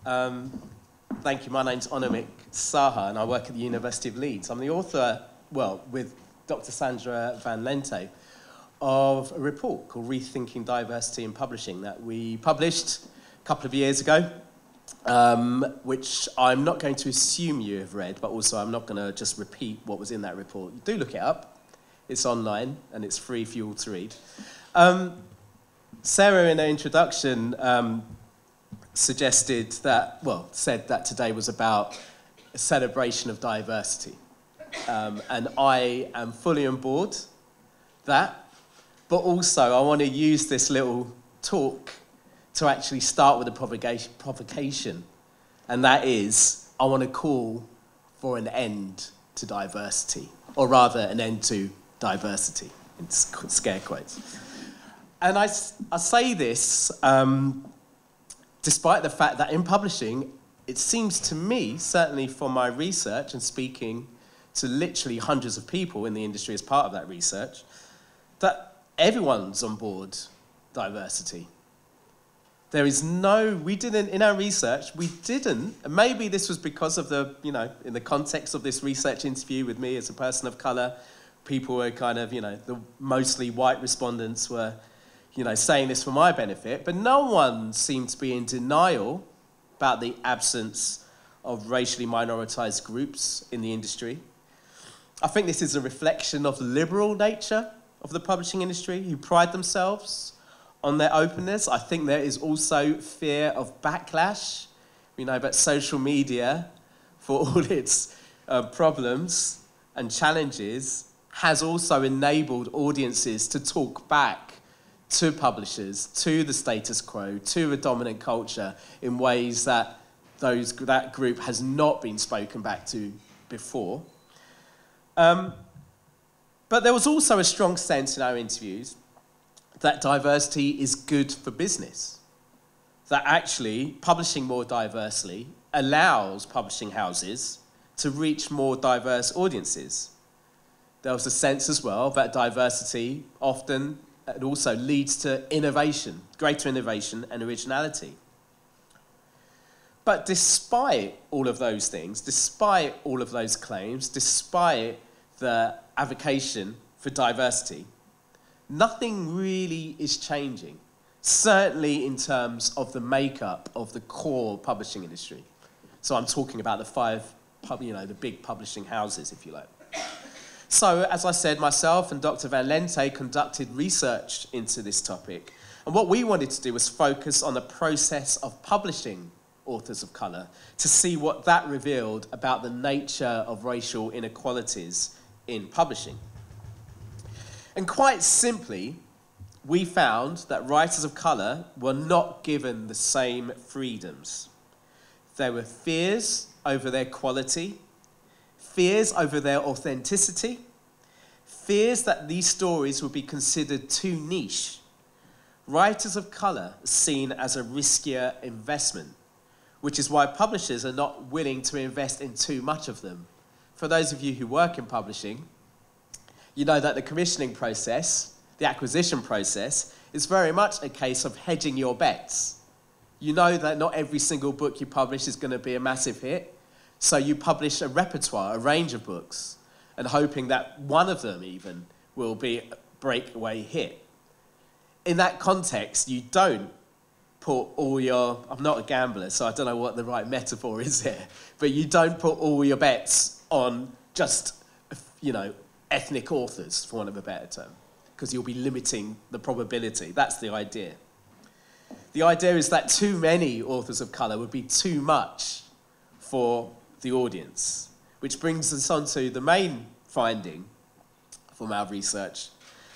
Thank you. My name's Anamik Saha, and I work at the University of Leeds. I'm the author, with Dr Sandra Van Lente, of a report called Rethinking Diversity in Publishing that we published a couple of years ago, which I'm not going to assume you have read, but also I'm not going to just repeat what was in that report. Do look it up. It's online, and it's free for you all to read. Sarah, in her introduction, said that today was about a celebration of diversity. And I am fully on board that, but also I want to use this little talk to actually start with a provocation, and that is, I want to call for an end to diversity, or rather an end to diversity, in scare quotes. And I say this despite the fact that in publishing, it seems to me, certainly from my research and speaking to literally hundreds of people in the industry as part of that research, that everyone's on board diversity. There is in our research, we didn't, and maybe this was because of in the context of this research interview with me as a person of colour, people were the mostly white respondents were saying this for my benefit, but no one seemed to be in denial about the absence of racially minoritized groups in the industry. I think this is a reflection of the liberal nature of the publishing industry, who pride themselves on their openness. I think there is also fear of backlash. We know about social media, for all its problems and challenges, has also enabled audiences to talk back to publishers, to the status quo, to a dominant culture in ways that that group has not been spoken back to before. But there was also a strong sense in our interviews that diversity is good for business, that actually publishing more diversely allows publishing houses to reach more diverse audiences. There was a sense as well that diversity often it also leads to innovation, greater innovation and originality. But despite all of those things, despite all of those claims, despite the advocacy for diversity, nothing really is changing, certainly in terms of the makeup of the core publishing industry. So I'm talking about the big publishing houses, if you like. So, as I said, myself and Dr. Van Lente conducted research into this topic. And what we wanted to do was focus on the process of publishing authors of colour to see what that revealed about the nature of racial inequalities in publishing. And quite simply, we found that writers of colour were not given the same freedoms. There were fears over their quality, fears over their authenticity, fears that these stories would be considered too niche. Writers of colour are seen as a riskier investment, which is why publishers are not willing to invest in too much of them. For those of you who work in publishing, you know that the commissioning process, the acquisition process, is very much a case of hedging your bets. You know that not every single book you publish is going to be a massive hit, so you publish a repertoire, a range of books, and hoping that one of them even will be a breakaway hit. In that context, you don't put all your, I'm not a gambler, so I don't know what the right metaphor is here, but you don't put all your bets on just, ethnic authors, for want of a better term, because you'll be limiting the probability. That's the idea. The idea is that too many authors of colour would be too much for the audience, which brings us on to the main finding from our research,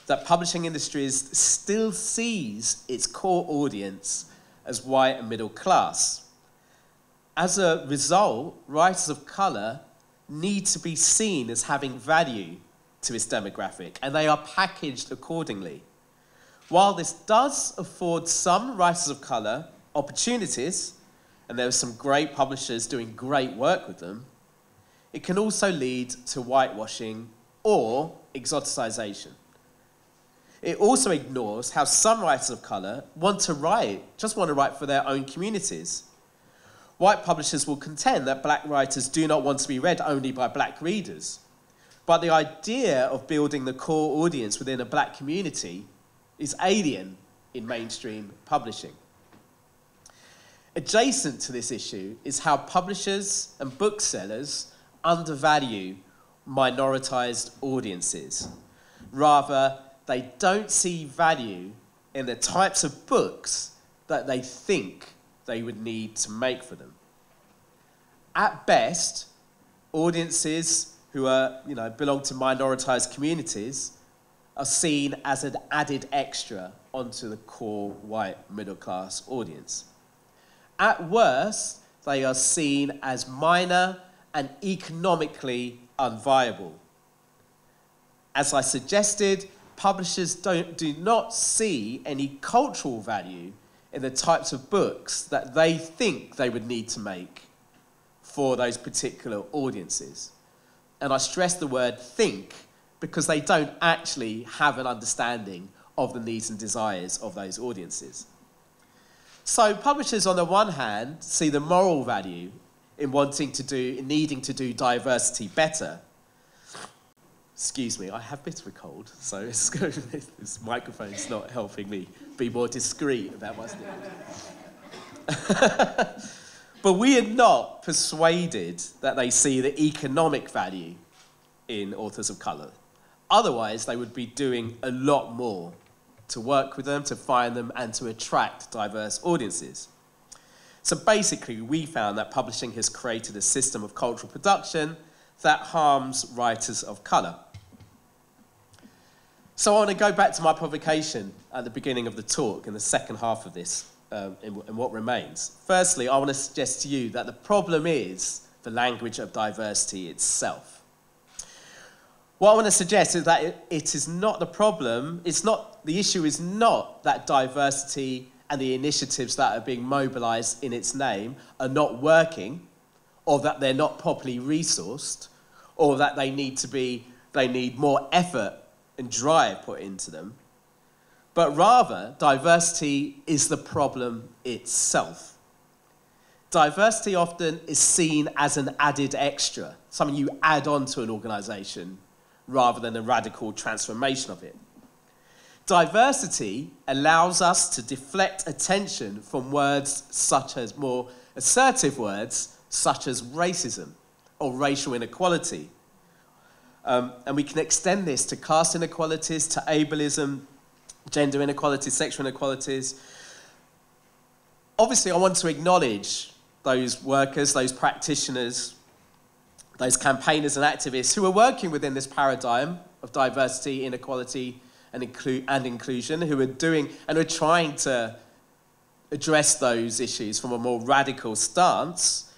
that publishing industries still sees its core audience as white and middle class. As a result, writers of colour need to be seen as having value to its demographic, and they are packaged accordingly. While this does afford some writers of colour opportunities, and there are some great publishers doing great work with them, it can also lead to whitewashing or exoticization. It also ignores how some writers of colour just want to write for their own communities. White publishers will contend that black writers do not want to be read only by black readers. But the idea of building the core audience within a black community is alien in mainstream publishing. Adjacent to this issue is how publishers and booksellers undervalue minoritized audiences. Rather, they don't see value in the types of books that they think they would need to make for them. At best, audiences who belong to minoritized communities are seen as an added extra onto the core white middle class audience. At worst, they are seen as minor and economically unviable. As I suggested, publishers do not see any cultural value in the types of books that they think they would need to make for those particular audiences. And I stress the word think because they don't actually have an understanding of the needs and desires of those audiences. So publishers, on the one hand, see the moral value in needing to do diversity better. Excuse me, I have a bit of a cold, so this microphone's not helping me be more discreet about what's doing. But we are not persuaded that they see the economic value in authors of colour. Otherwise, they would be doing a lot more to work with them, to find them, and to attract diverse audiences. So basically, we found that publishing has created a system of cultural production that harms writers of colour. So I want to go back to my provocation at the beginning of the talk, in the second half of this, in what remains. Firstly, I want to suggest to you that the problem is the language of diversity itself. What I want to suggest is that it is not the problem, the issue is not that diversity and the initiatives that are being mobilised in its name are not working, or that they're not properly resourced, or that they need more effort and drive put into them. But rather, diversity is the problem itself. Diversity often is seen as an added extra, something you add on to an organisation, rather than a radical transformation of it. Diversity allows us to deflect attention from words such as more assertive words, such as racism or racial inequality. And we can extend this to caste inequalities, to ableism, gender inequalities, sexual inequalities. Obviously, I want to acknowledge those workers, those practitioners, those campaigners and activists who are working within this paradigm of diversity, inequality, and inclusion, who are doing and are trying to address those issues from a more radical stance.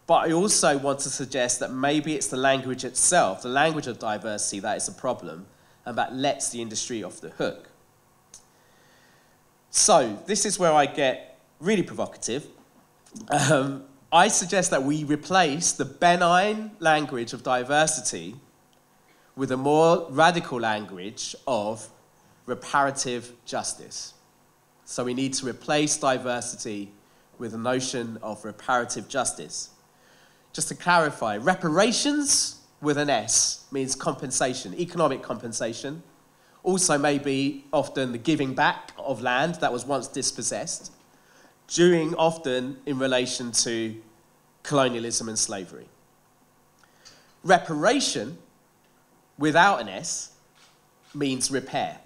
But I also want to suggest that maybe it's the language itself, the language of diversity, that is a problem, and that lets the industry off the hook. So this is where I get really provocative. I suggest that we replace the benign language of diversity with a more radical language of reparative justice. So we need to replace diversity with a notion of reparative justice. Just to clarify, reparations with an S means compensation, economic compensation. Also maybe often the giving back of land that was once dispossessed, during often in relation to colonialism and slavery. Reparation without an S means repair.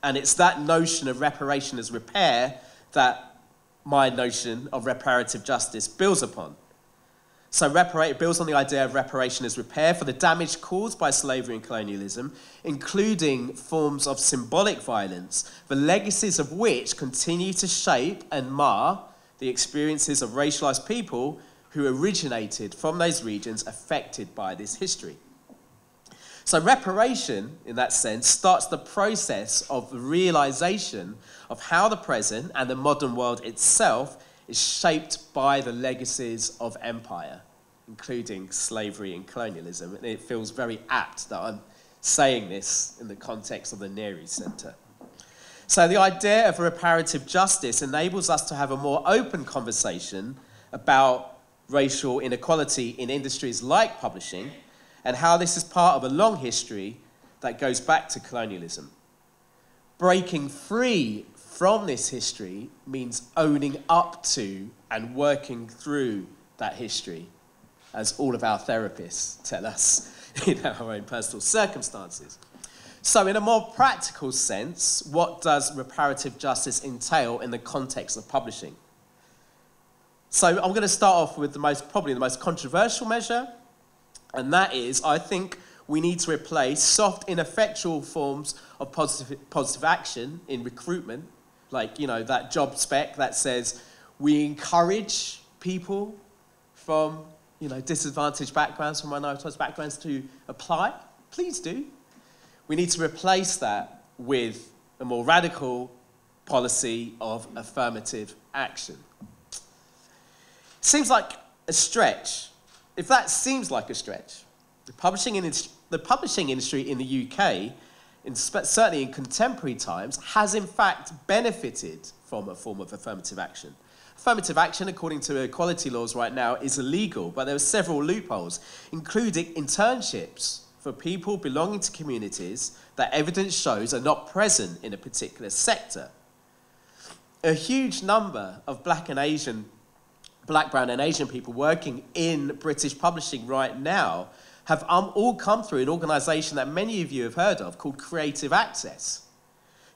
And it's that notion of reparation as repair that my notion of reparative justice builds upon. So it builds on the idea of reparation as repair for the damage caused by slavery and colonialism, including forms of symbolic violence, the legacies of which continue to shape and mar the experiences of racialized people who originated from those regions affected by this history. So reparation, in that sense, starts the process of the realization of how the present and the modern world itself is shaped by the legacies of empire, including slavery and colonialism. And it feels very apt that I'm saying this in the context of the Near East Centre. So the idea of reparative justice enables us to have a more open conversation about racial inequality in industries like publishing, and how this is part of a long history that goes back to colonialism. Breaking free from this history means owning up to and working through that history, as all of our therapists tell us in our own personal circumstances. So in a more practical sense, what does reparative justice entail in the context of publishing? So I'm going to start off with probably the most controversial measure, and that is, I think we need to replace soft, ineffectual forms of positive action in recruitment, like, that job spec that says we encourage people from, disadvantaged backgrounds, from minoritized backgrounds to apply. Please do. We need to replace that with a more radical policy of affirmative action. Seems like a stretch. If that seems like a stretch, the publishing industry in the UK, certainly in contemporary times, has in fact benefited from a form of affirmative action. Affirmative action, according to equality laws right now, is illegal, but there are several loopholes, including internships for people belonging to communities that evidence shows are not present in a particular sector. A huge number of black, brown, and Asian people working in British publishing right now have all come through an organisation that many of you have heard of called Creative Access,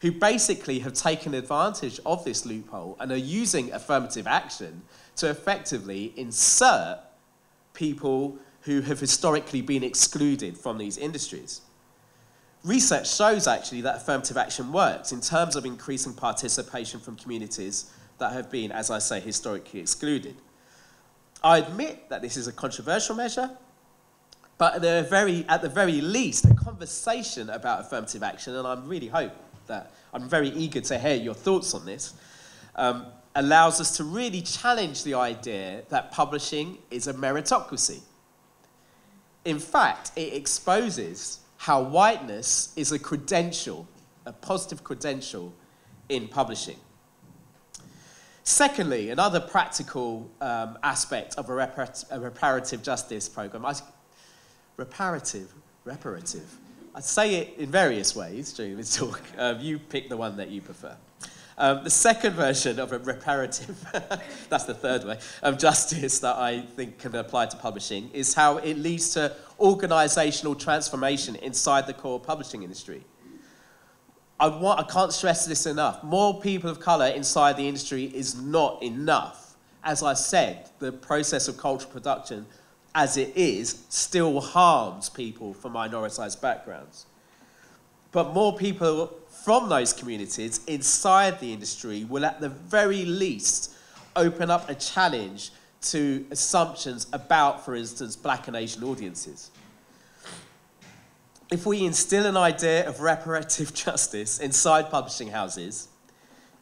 who basically have taken advantage of this loophole and are using affirmative action to effectively insert people who have historically been excluded from these industries. Research shows actually that affirmative action works in terms of increasing participation from communities that have been, as I say, historically excluded. I admit that this is a controversial measure, but at the very least, a conversation about affirmative action, and I'm very eager to hear your thoughts on this, allows us to really challenge the idea that publishing is a meritocracy. In fact, it exposes how whiteness is a credential, a positive credential in publishing. Secondly, another practical aspect of a reparative justice program, reparative. I'd say it in various ways during this talk. You pick the one that you prefer. The second version of a reparative, that's the third way, of justice that I think can apply to publishing is how it leads to organisational transformation inside the core publishing industry. I can't stress this enough. More people of colour inside the industry is not enough. As I said, the process of cultural production, as it is, still harms people from minoritized backgrounds. But more people from those communities inside the industry will at the very least open up a challenge to assumptions about, for instance, black and Asian audiences. If we instill an idea of reparative justice inside publishing houses,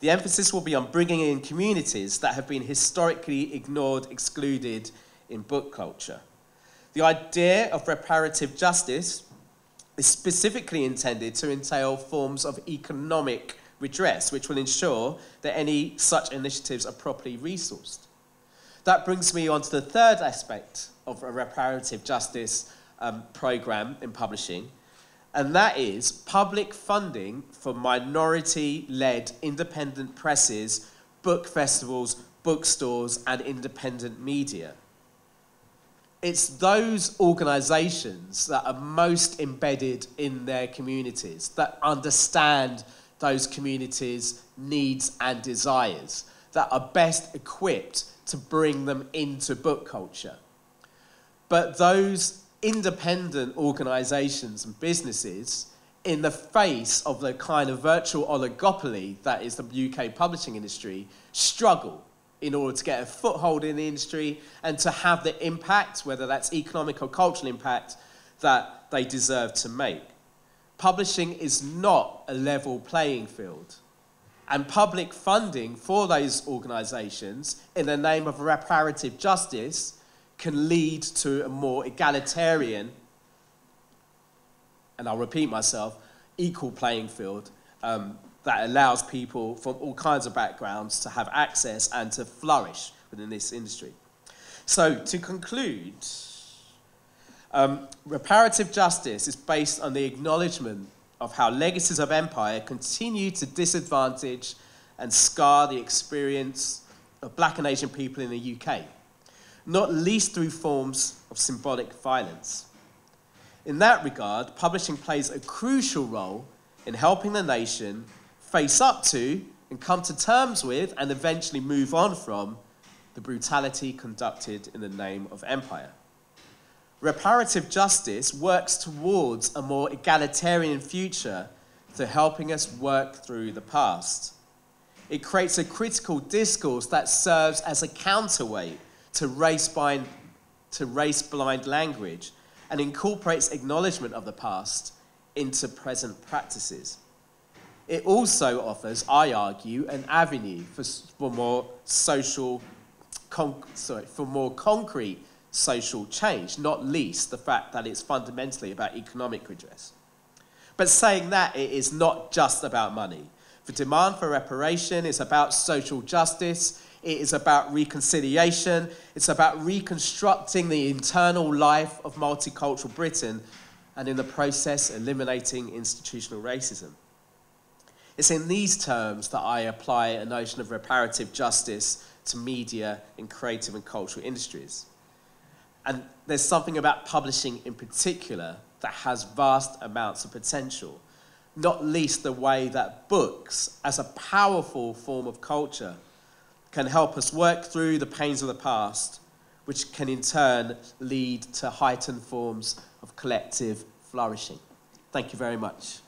the emphasis will be on bringing in communities that have been historically ignored, excluded in book culture. The idea of reparative justice is specifically intended to entail forms of economic redress, which will ensure that any such initiatives are properly resourced. That brings me on to the third aspect of a reparative justice program in publishing, and that is public funding for minority-led independent presses, book festivals, bookstores, and independent media. It's those organisations that are most embedded in their communities, that understand those communities' needs and desires, that are best equipped to bring them into book culture. But those independent organisations and businesses, in the face of the kind of virtual oligopoly that is the UK publishing industry, struggle in order to get a foothold in the industry and to have the impact, whether that's economic or cultural impact, that they deserve to make. Publishing is not a level playing field. And public funding for those organisations in the name of reparative justice can lead to a more egalitarian, and I'll repeat myself, equal playing field that allows people from all kinds of backgrounds to have access and to flourish within this industry. So, to conclude, reparative justice is based on the acknowledgement of how legacies of empire continue to disadvantage and scar the experience of Black and Asian people in the UK, not least through forms of symbolic violence. In that regard, publishing plays a crucial role in helping the nation face up to and come to terms with and eventually move on from the brutality conducted in the name of empire. Reparative justice works towards a more egalitarian future to helping us work through the past. It creates a critical discourse that serves as a counterweight to race-blind language and incorporates acknowledgement of the past into present practices. It also offers, I argue, an avenue for more concrete social change, not least the fact that it's fundamentally about economic redress. But saying that, it is not just about money. The demand for reparation is about social justice, it is about reconciliation, it's about reconstructing the internal life of multicultural Britain, and in the process, eliminating institutional racism. It's in these terms that I apply a notion of reparative justice to media in creative and cultural industries. And there's something about publishing in particular that has vast amounts of potential, not least the way that books, as a powerful form of culture, can help us work through the pains of the past, which can in turn lead to heightened forms of collective flourishing. Thank you very much.